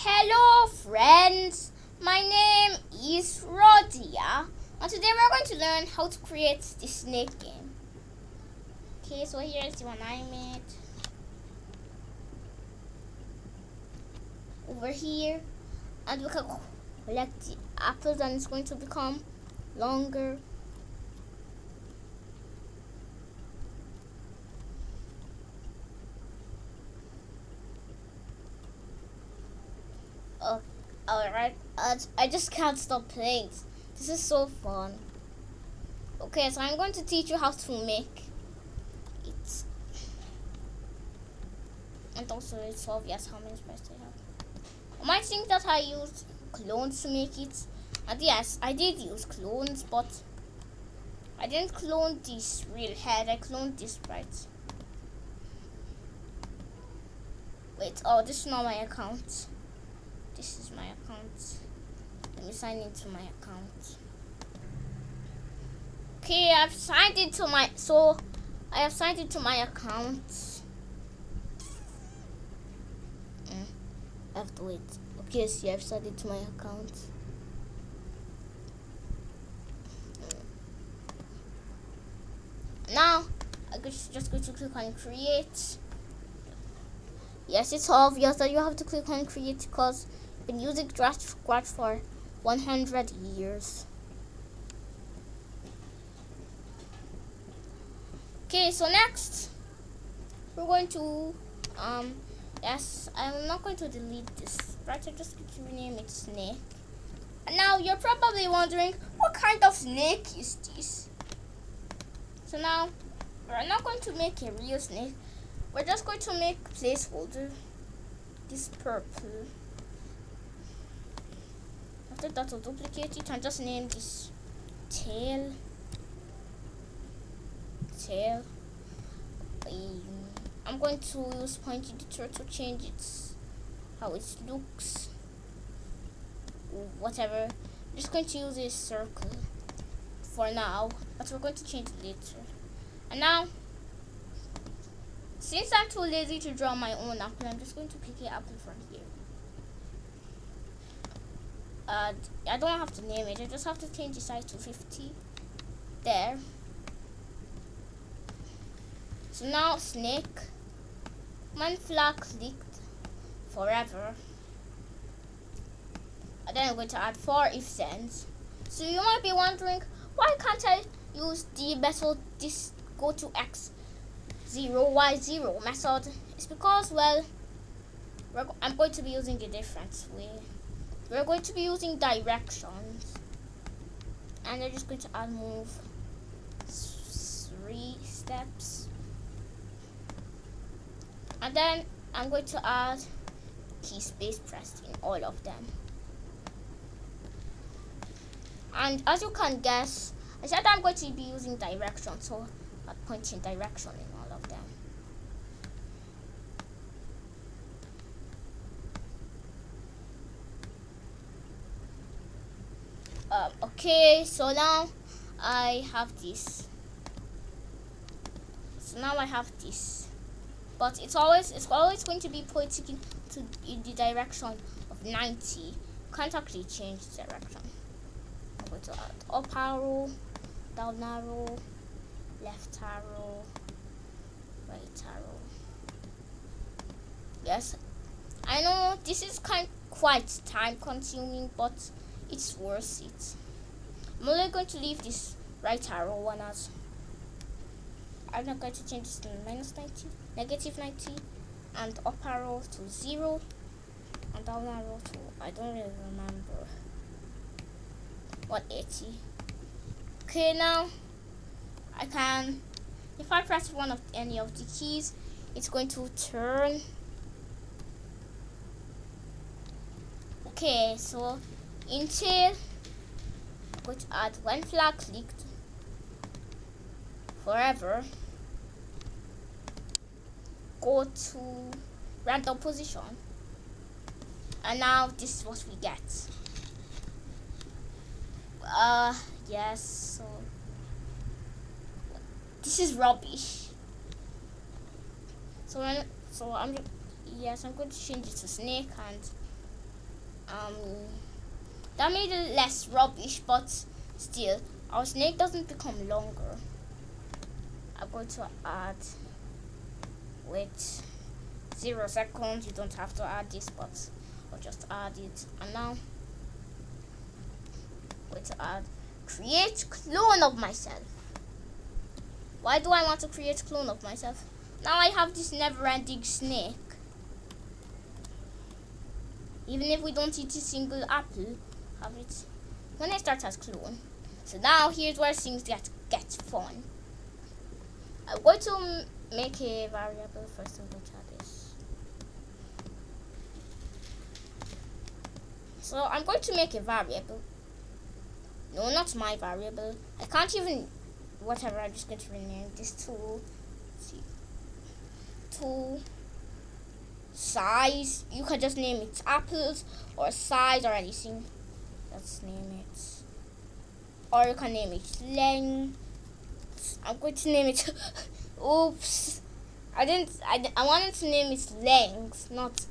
Hello friends, my name is Rodiyah and today we're going to learn how to create the snake game. Okay, so here's the one I made. Over here, and we can collect the apples and it's going to become longer. Oh, alright, I just can't stop playing. This is so fun. Okay, so I'm going to teach you how to make it. And also it's obvious how many sprites I have. You might think that I used clones to make it. And yes, I did use clones, but I didn't clone this real head, I cloned this sprite. Wait, oh, this is not my account. This is my account. Let me sign into my account. Okay, I have signed into my account. I have to wait. Okay, see, I've signed into my account. Now, I'm just going to click on create. Yes, it's obvious that you have to click on create because I've been using Scratch for 100 years. Okay, so next we're going to yes, I'm not going to delete this sprite, I'm just going to rename it snake. And now you're probably wondering, what kind of snake is this? So now we're not going to make a real snake, we're just going to make a placeholder, this purple. After that, I'll duplicate it and just name this tail. I'm going to use point editor to change how it looks. Whatever. I'm just going to use a circle for now, but we're going to change it later. And now, since I'm too lazy to draw my own apple, I'm just going to pick an apple from here. I don't have to name it, I just have to change the size to 50. There. So now snake, when flag clicked forever, and then I'm going to add 4 if thens. So you might be wondering, why can't I use the method this go to x0 y0 method? It's because, well, I'm going to be using a different way. We're going to be using directions, and I'm just going to add move 3 steps. And then I'm going to add key space pressed in all of them. And as you can guess, I said I'm going to be using direction, so I'm pointing direction in all of them. Okay, so now I have this. But it's always going to be pointing in the direction of 90. You can't actually change the direction. I'm going to add up arrow, down arrow, left arrow, right arrow. Yes, I know this is quite time consuming, but it's worth it. I'm only going to leave this right arrow one as I'm not going to change this to -90, -90, and up arrow to 0, and down arrow to, I don't really remember, 180. Okay, now if I press any of the keys, it's going to turn. Okay, so in tail, I'm going to add when flag clicked forever, go to random position, and now this is what we get. Yes, so this is rubbish. I'm going to change it to snake, and um that made it less rubbish, but still our snake doesn't become longer. I'm going to add with 0 seconds. You don't have to add this, but I'll just add it. And now I'm going to add create clone of myself. Why do I want to create clone of myself? Now I have this never-ending snake. Even if we don't eat a single apple, have it when I start as clone. So now here's where things get fun. I'm going to make a variable first. I'm going to add this. So I'm going to make a variable. No, not my variable. I can't even. Whatever. I'm just going to rename this to. To size. You can just name it apples or size or anything. Let's name it. Or you can name it length. I'm going to name it. Oops. I wanted to name it length, not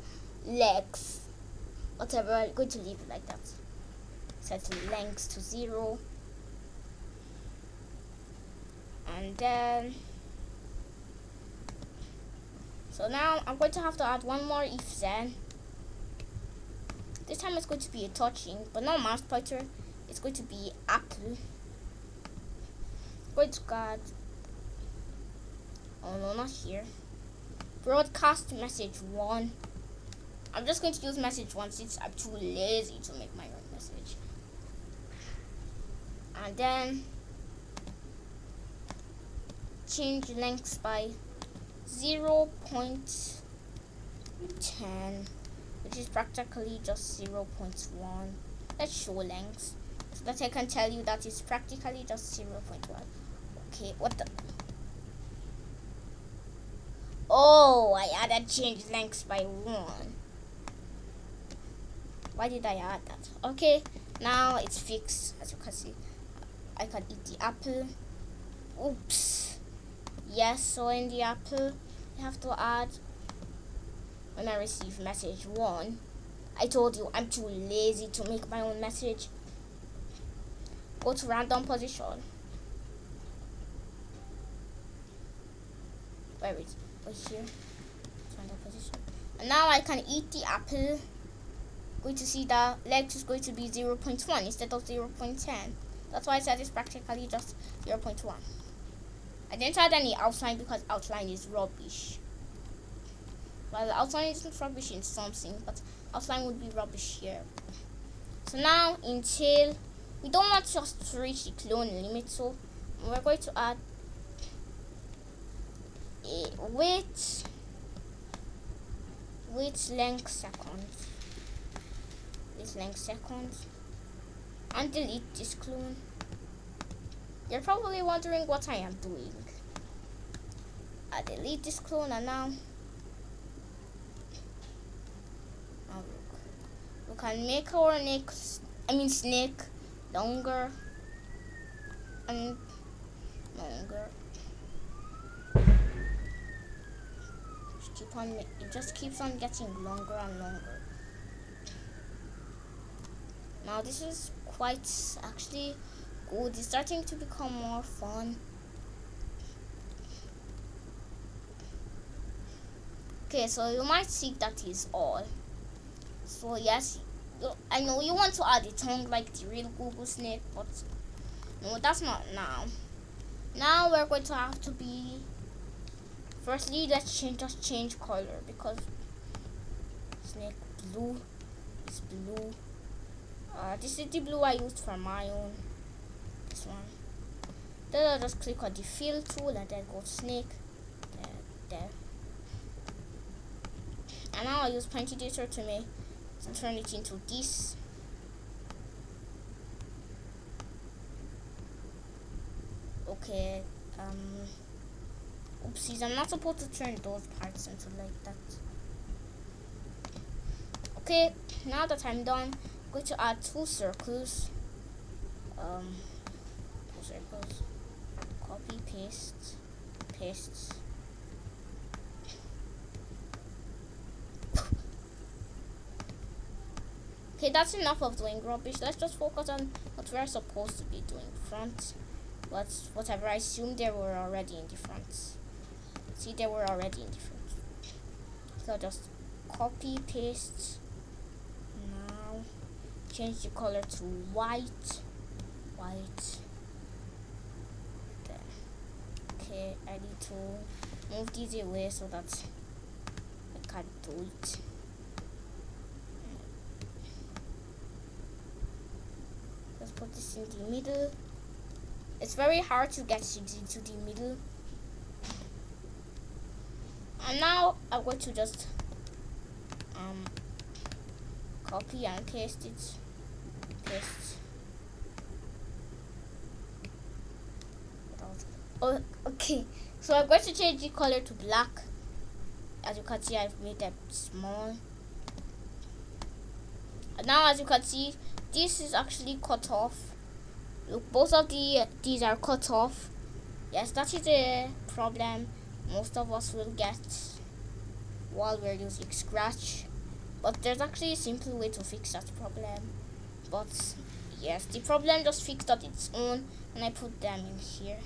legs. Whatever. I'm going to leave it like that. Set length to 0. And then. So now I'm going to have to add one more if then. This time it's going to be a touching, but not mouse pointer. It's going to be apple. I'm going to add. Oh no, not here. Broadcast message 1. I'm just going to use message 1 since I'm too lazy to make my own message. And then change length by 0.10, which is practically just 0.1. Let's show length so that I can tell you that it's practically just 0.1. Okay, what the? Oh, I added change length by 1. Why did I add that? Okay, now it's fixed. As you can see, I can eat the apple. Oops. Yes, so in the apple, you have to add when I receive message 1. I told you I'm too lazy to make my own message. Go to random position. Where is it? Right here. Random position. And now I can eat the apple. Going to see the length is going to be 0.1 instead of 0.10. That's why I said it's practically just 0.1. I didn't add any outline because outline is rubbish. Well, outline isn't rubbish in something, but outline would be rubbish here. So now until we don't want just to reach the clone limit, so we're going to add a width length seconds. This length seconds. And delete this clone. You're probably wondering what I am doing. I delete this clone and now look. We can make our snake longer and longer. It just keeps on getting longer and longer. Now this is quite actually good. It's starting to become more fun. Okay, so you might think that is all. So yes, I know you want to add a tongue like the real Google snake, but no, that's not now. Now we're going to have to be. Firstly, let's change color because snake blue is blue. This is the blue I used for my own. This one. Then I'll just click on the fill tool and then go snake. There. And now I'll use point editor to turn it into this. Okay. Oopsies, I'm not supposed to turn those parts into like that. Okay, now that I'm done, I'm going to add 2 circles. 2 circles. Copy, paste. Okay, that's enough of doing rubbish. Let's just focus on what we're supposed to be doing. Front. Whatever. I assume they were already in the front. See, they were already in the front. So just copy, paste. Now change the color to white. White. There. Okay, I need to move these away so that I can do it. Let's put this in the middle. It's very hard to get into the middle. And now I'm going to just copy and paste it. Paste. Oh, okay. So I'm going to change the color to black. As you can see, I've made them small. And now, as you can see, this is actually cut off. Look, both of these are cut off. Yes, that is a problem most of us will get while we're using Scratch. But there's actually a simple way to fix that problem. But yes, the problem just fixed on its own when I put them in here.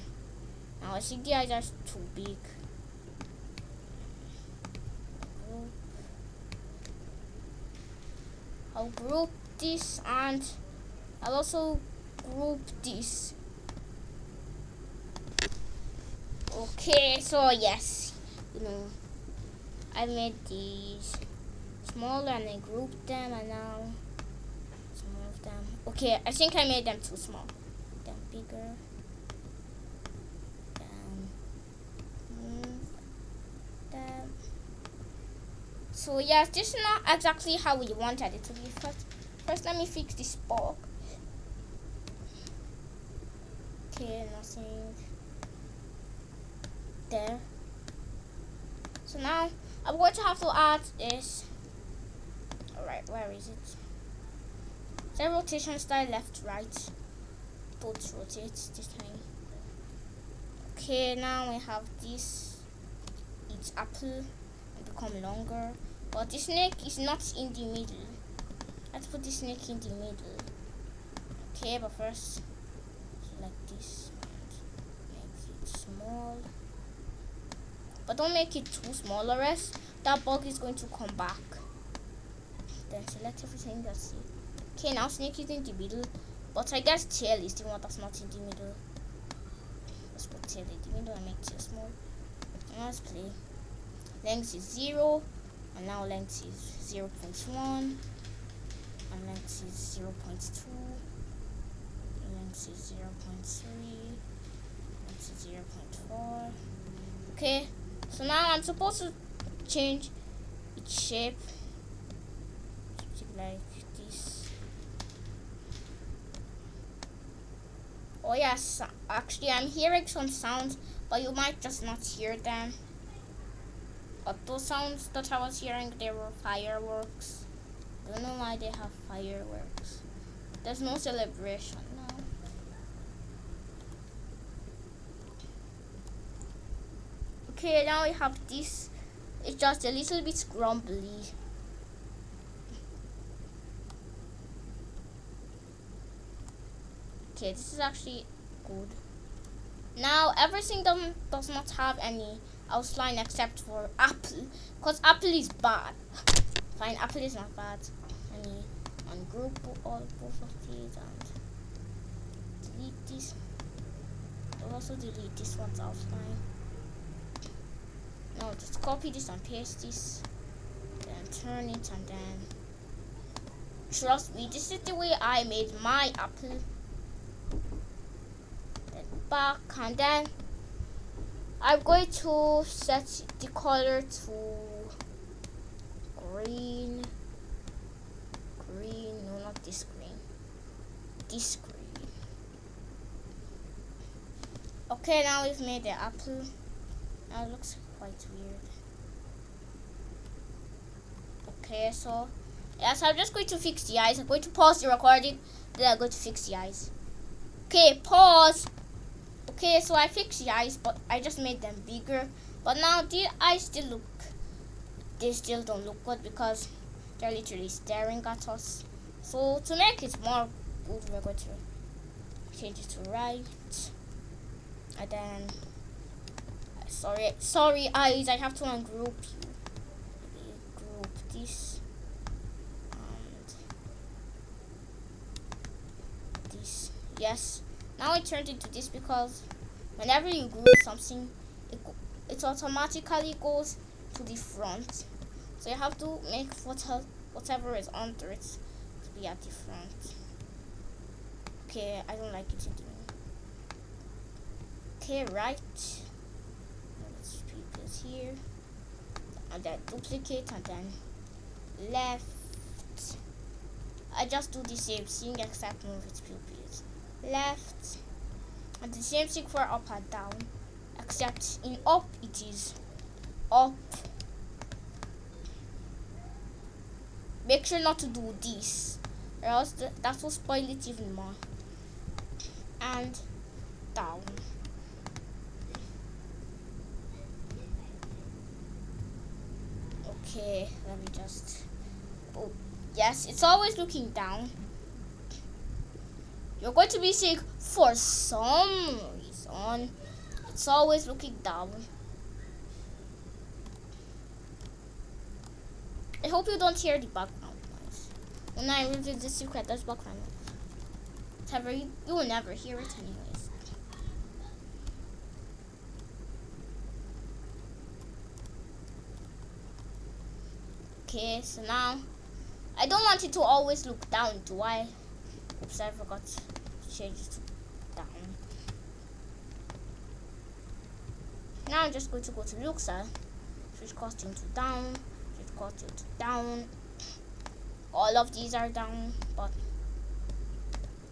Now I think the eyes are too big. I'll group this and I'll also group this. Okay, so yes, I made these smaller and I grouped them, and now let's move them. Okay, I think I made them too small. Then bigger. So yes, this is not exactly how we wanted it to be. First let me fix this spark. Okay, nothing there. So now I'm going to have to add this. Alright, where is it? The rotation style left, right. Both rotate this time. Okay, now we have this. Each apple will become longer. But the snake is not in the middle. Let's put the snake in the middle. Okay, but first select this and make it small. But don't make it too small, or else that bug is going to come back. Then select everything, that's it. Okay, now snake is in the middle. But I guess tail is the one that's not in the middle. Let's put tail in the middle and make tail small. And let's play. Length is 0. And now length is 0.1, and length is 0.2, length is 0.3, length is 0.4. Okay, so now I'm supposed to change its shape like this. Oh yes, actually I'm hearing some sounds, but you might just not hear them. But those sounds that I was hearing, they were fireworks. I don't know why they have fireworks. There's no celebration now. Okay, now we have this. It's just a little bit grumbly. Okay, this is actually good. Now everything does not have any outline except for apple, because apple is bad. Fine, apple is not bad. Let me ungroup all both of these and delete this. I'll also delete this one's outline. Now just copy this and paste this, then turn it, and then trust me, this is the way I made my apple. Then back, and then I'm going to set the color to green. No, not this green. This green. Okay, now we've made the apple. Now it looks quite weird. Okay, so yes, I'm just going to fix the eyes. I'm going to pause the recording, then I'm going to fix the eyes. Okay, pause. Okay, so I fixed the eyes, but I just made them bigger. But now the eyes still don't look good because they're literally staring at us. So to make it more good, we're going to change it to right, and then sorry eyes, I have to ungroup you. Group this and this. Yes. Now I turned into this because whenever you group something, it automatically goes to the front. So you have to make whatever is under it to be at the front. Okay, I don't like it anymore. Okay, right. Let's put this here. And then duplicate and then left. I just do the same thing except move its pupils. Left. And the same thing for up and down. Except in up it is up. Make sure not to do this, or else that will spoil it even more. And down. Okay, let me just. Oh, yes, it's always looking down. You're going to be saying, for some reason, it's always looking down. I hope you don't hear the background noise. When I reveal the secret, there's background noise. However, you will never hear it anyways. Okay, so now, I don't want it to always look down, do I? Oops, I forgot to change it to down. Now I'm just going to go to Luxa, switch costume to down, switch costume to down. All of these are down, but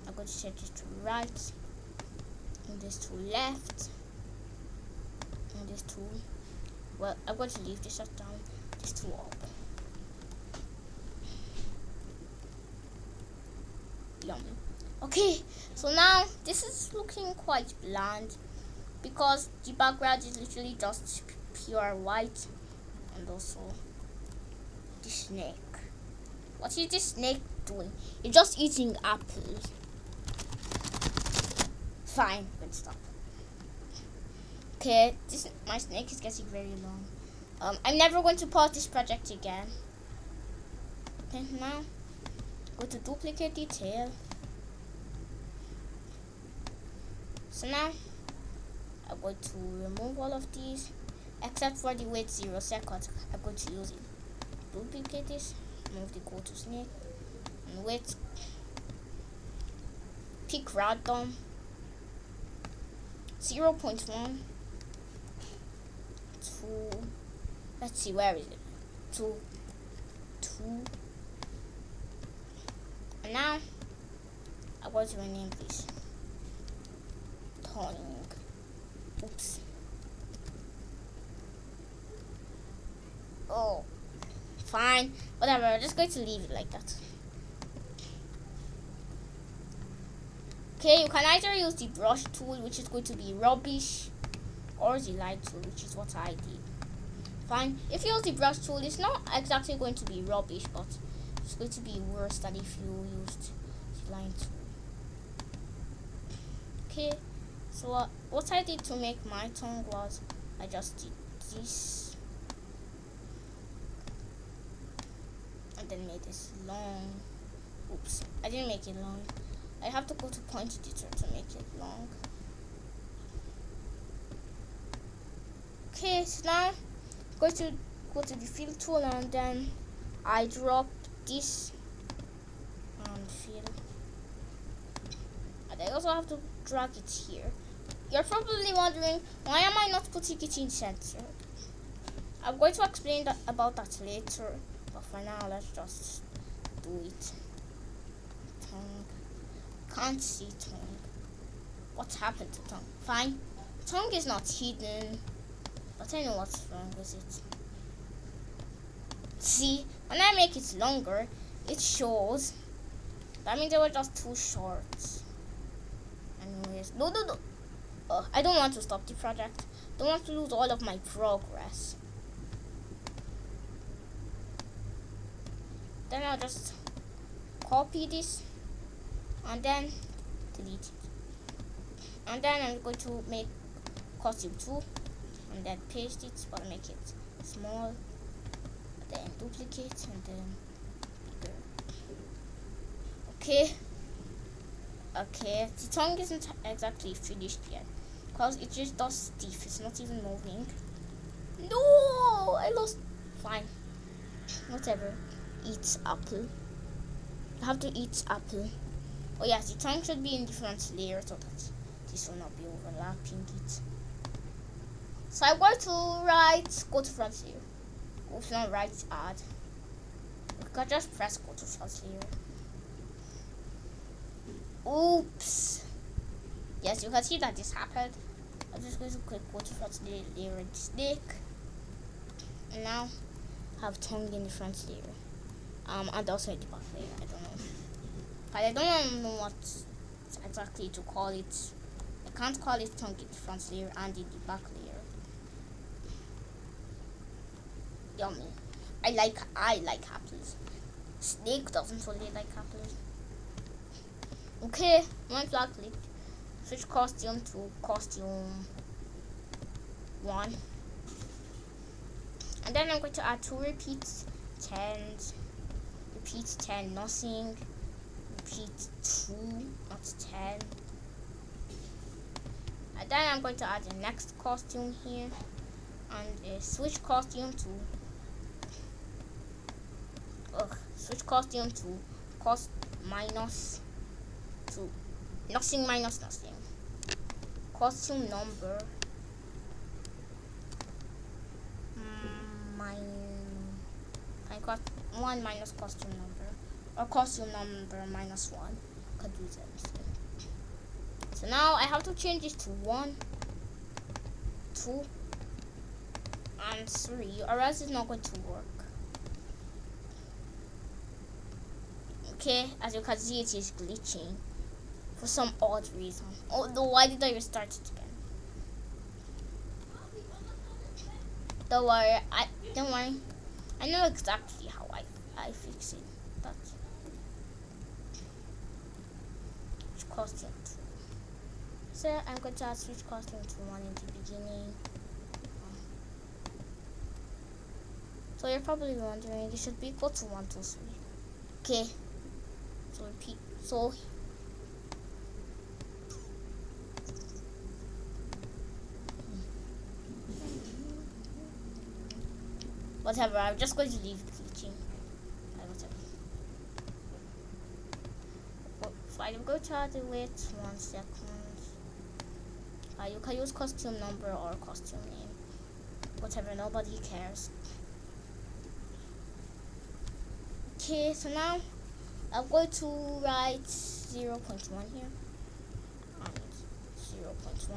I'm going to change it to right, and this to left, and this to, well, I'm going to leave this as down, this to up. Yummy. Okay, so now this is looking quite bland because the background is literally just pure white, and also the snake. What is this snake doing? It's just eating apples. Fine, good stop. Okay, my snake is getting very long. I'm never going to pause this project again. Okay, now go to duplicate detail. So now I'm going to remove all of these except for the wait 0 seconds. I'm going to use it. Duplicate this, move the go to snake, and wait. Pick random 0.1 to, let's see, where is it? 2. And now I'm going to rename this tongue. Oops. Oh, fine, whatever. I'm just going to leave it like that. Okay, you can either use the brush tool, which is going to be rubbish, or the light tool, which is what I did. Fine. If you use the brush tool, it's not exactly going to be rubbish, but it's going to be worse than if you used the line tool. Okay, so what I did to make my tongue was I just did this and then made this long. Oops, I didn't make it long. I have to go to point editor to make it long. Okay, so now I'm going to go to the fill tool and then I drop this and fill. And I also have to drag it here. You're probably wondering, why am I not putting it in center? I'm going to explain about that later, but for now let's just do it. Tongue. Can't see tongue. What's happened to tongue? Fine. Tongue is not hidden, but I know what's wrong with it. See, when I make it longer, it shows. That means they were just too short. Anyways, no. I don't want to stop the project. Don't want to lose all of my progress. Then I'll just copy this and then delete it. And then I'm going to make costume 2 and then paste it, but make it small, then duplicate and then bigger. Okay, the tongue isn't exactly finished yet because it just does stiff, it's not even moving. No, I lost. Fine, whatever. Eat apple. You have to eat apple. Oh yes, the tongue should be in different layers so that this will not be overlapping it. So I'm going to go to front layer. If not add. You can just press go to front layer. Oops. Yes, you can see that this happened. I'm just going to click go to front layer and snake. And now have tongue in the front layer. And also in the back layer. I don't know. But I don't know what exactly to call it. I can't call it tongue in the front layer and in the back layer. Yummy. I like apples. Snake doesn't really like apples. Okay, one flag click. Switch costume to costume 1. And then I'm going to add 2 repeats, 10s, repeat 10, nothing, repeat 2, not 10. And then I'm going to add the next costume here and switch costume to cost minus to nothing minus nothing. Costume number I got 1 minus costume number, or costume number minus 1. Could do that. So now I have to change it to 1, 2, and 3, or else it's not going to work. Okay, as you can see, it is glitching for some odd reason. Oh no, why did I restart it again? Don't worry, I know exactly how I fix it. But switch costume 2. So I'm going to add switch costume to 1 in the beginning. So you're probably wondering, it should be equal to 1, 2, 3. Okay. So repeat. So whatever, I'm just going to leave glitching. Whatever. I'm going to add the wait 1 second. You can use costume number or costume name. Whatever, nobody cares. Okay, so now I'm going to write 0.1 here. And 0.1.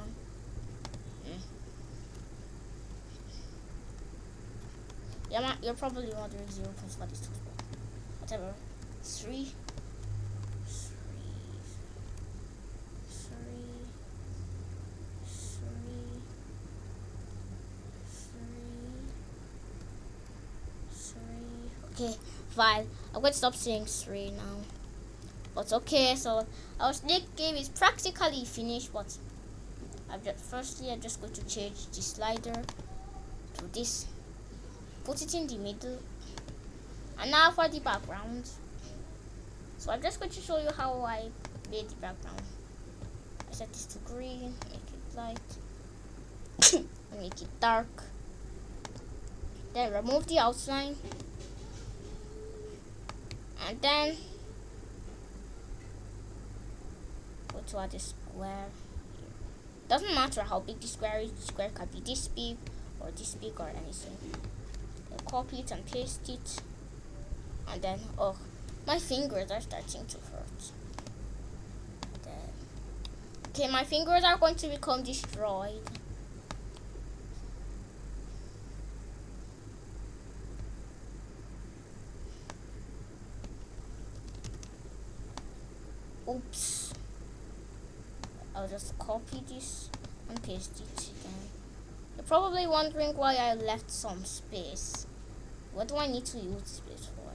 Yeah, you're probably wondering 0.1 is too small. Whatever. 3. Okay, fine. I'm going to stop saying 3 now. But okay, so our snake game is practically finished. But I'm just going to change the slider to this. Put it in the middle. And now for the background. So I'm just going to show you how I made the background. I set this to green, make it light, and make it dark. Then remove the outline. And then go to add a square here. Doesn't matter how big the square is, the square can be this big or anything. Then copy it and paste it. And then, oh, my fingers are starting to hurt. Okay, my fingers are going to become destroyed. Oops. I'll just copy this and paste it again. You're probably wondering why I left some space. What do I need to use space for?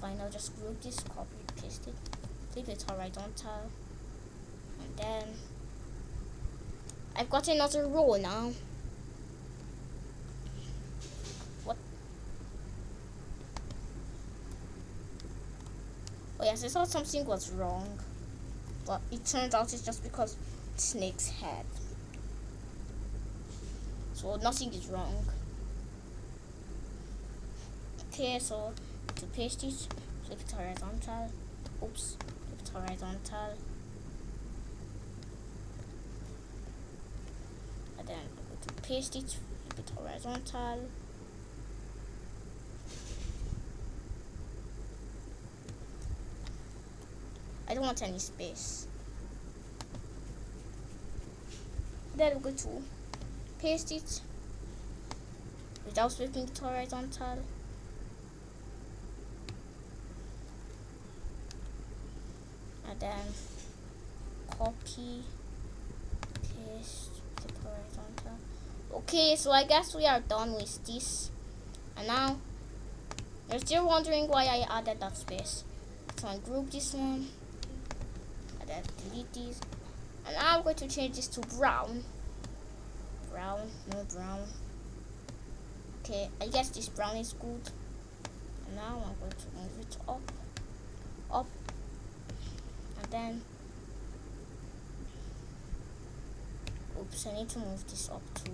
Fine, I'll just group this, copy, paste it, flip it horizontal, and then I've got another row now. What? Oh yes, I thought something was wrong, but it turns out it's just because snake's head. So nothing is wrong. Okay, so to paste it, flip it horizontal. Oops, flip it horizontal. And then I'm going to paste it, flip it horizontal. I don't want any space. Then I'm going to paste it without flipping it horizontal. And then copy, paste, flip horizontal. Okay, so I guess we are done with this. And now you're still wondering why I added that space. So I group this one, and then delete these. And now I'm going to change this to brown. Brown, no brown. Okay, I guess this brown is good. And now I'm going to move it up, and then, oops, I need to move this up too.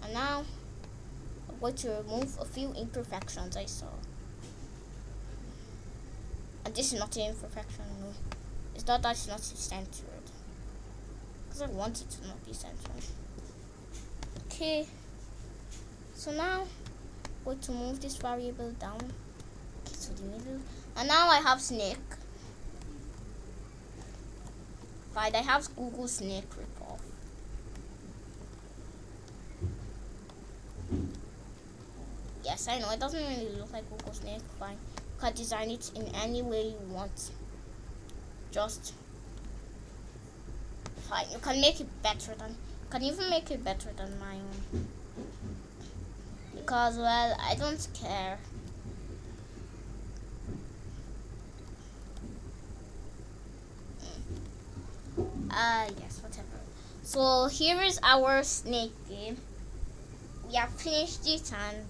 And now I'm going to remove a few imperfections I saw. And this is not an imperfection, no. It's not that it's not centered, because I want it to not be centered. Okay, so now I'm going to move this variable down to the middle. And now I have snake. Fine, I have Google Snake ripoff. Yes, I know it doesn't really look like Google Snake. Fine, you can design it in any way you want. Just fine. You can make it better than. You can even make it better than my own. Because well, I don't care. Yes, whatever. So here is our snake game. We have finished it and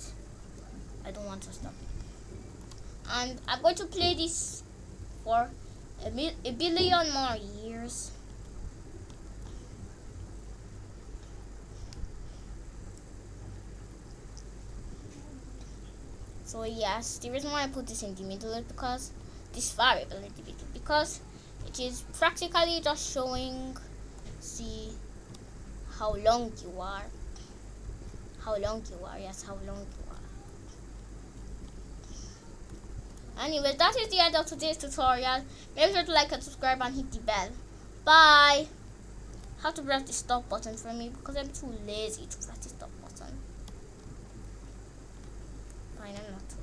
I don't want to stop. And I'm going to play this for a billion more years. So yes, the reason why I put this in the middle is because this variable in the middle, because it is practically just showing, see how long you are. Yes, how long you are. Anyway, that is the end of today's tutorial. Make sure to like and subscribe and hit the bell. Bye. How to press the stop button for me because I'm too lazy to press the stop button. Fine, I'm not.